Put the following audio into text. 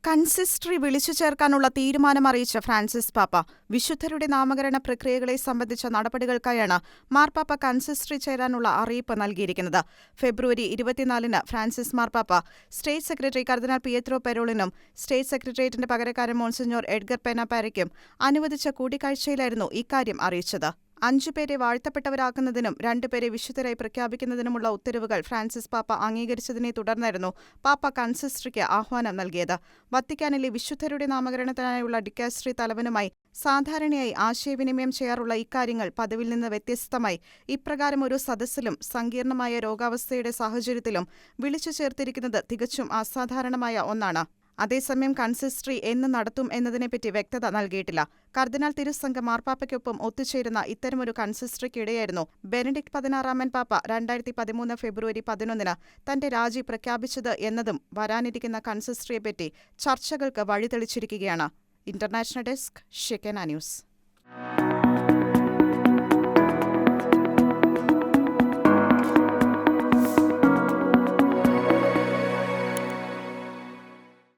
Consistory വിളിച്ചു ചേർക്കാനുള്ള തീരുമാനമറിയിച്ച Francis പാപ്പ വിശുദ്ധരുടെ നാമകരണ പ്രക്രിയകളെ സംബന്ധിച്ച നടപടികൾക്കായാണ് മാർപ്പാപ്പ കൺസിസ്റ്ററി ചേരാനുള്ള അറിയിപ്പ് നൽകിയിരിക്കുന്നത്. ഫെബ്രുവരി 24-ന് ഫ്രാൻസിസ് മാർപ്പാപ്പ സ്റ്റേറ്റ് സെക്രട്ടറി കർദിനാൾ പിയത്രോ പെരോളിനും സ്റ്റേറ്റ് സെക്രട്ടേറിയറ്റിന്റെ പകരക്കാരൻ മോൺസിഞ്ഞോർ എഡ്ഗർ പെനാപാരയ്ക്കും അനുവദിച്ച കൂടിക്കാഴ്ചയിലായിരുന്നു ഇക്കാര്യം അറിയിച്ചത്. 5 പേരെ വാഴ്ത്തപ്പെട്ടവരാക്കുന്നതിനും 2 പേരെ വിശുദ്ധരായി പ്രഖ്യാപിക്കുന്നതിനുമുള്ള ഉത്തരവുകൾ ഫ്രാൻസിസ് പാപ്പ അംഗീകരിച്ചതിനെ തുടർന്നായിരുന്നു പാപ്പ കൺസിസ്റ്ററിക്ക് ആഹ്വാനം നൽകിയത്. വത്തിക്കാനിലെ വിശുദ്ധരുടെ നാമകരണത്തിനായുള്ള ഡിക്കാസ്റ്ററി തലവനുമായി സാധാരണയായി ആശയവിനിമയം ചെയ്യാറുള്ള ഇക്കാര്യങ്ങൾ പതിവിൽ നിന്ന് വ്യത്യസ്തമായി ഇപ്രകാരം ഒരു സദസ്സിലും സങ്കീർണമായ രോഗാവസ്ഥയുടെ സാഹചര്യത്തിലും വിളിച്ചു ചേർത്തിരിക്കുന്നത് തികച്ചും അസാധാരണമായ ഒന്നാണ്. അതേസമയം കൺസിസ്റ്ററി എന്ന് നടത്തും എന്നതിനെപ്പറ്റി വ്യക്തത നൽകിയിട്ടില്ല. കർദിനാൾ തിരുസംഘം മാർപ്പാപ്പയ്ക്കൊപ്പം ഒത്തുചേരുന്ന ഇത്തരമൊരു കൺസിസ്റ്ററിക്കിടെയായിരുന്നു ബെനഡിക്ട് 16-ാമൻ പാപ്പ 2013 ഫെബ്രുവരി 11-ന് തന്റെ രാജി പ്രഖ്യാപിച്ചത് എന്നതും വരാനിരിക്കുന്ന കൺസിസ്റ്ററിയെപ്പറ്റി ചർച്ചകൾക്ക് വഴിതെളിച്ചിരിക്കുകയാണ്. International desk, Shekinah news.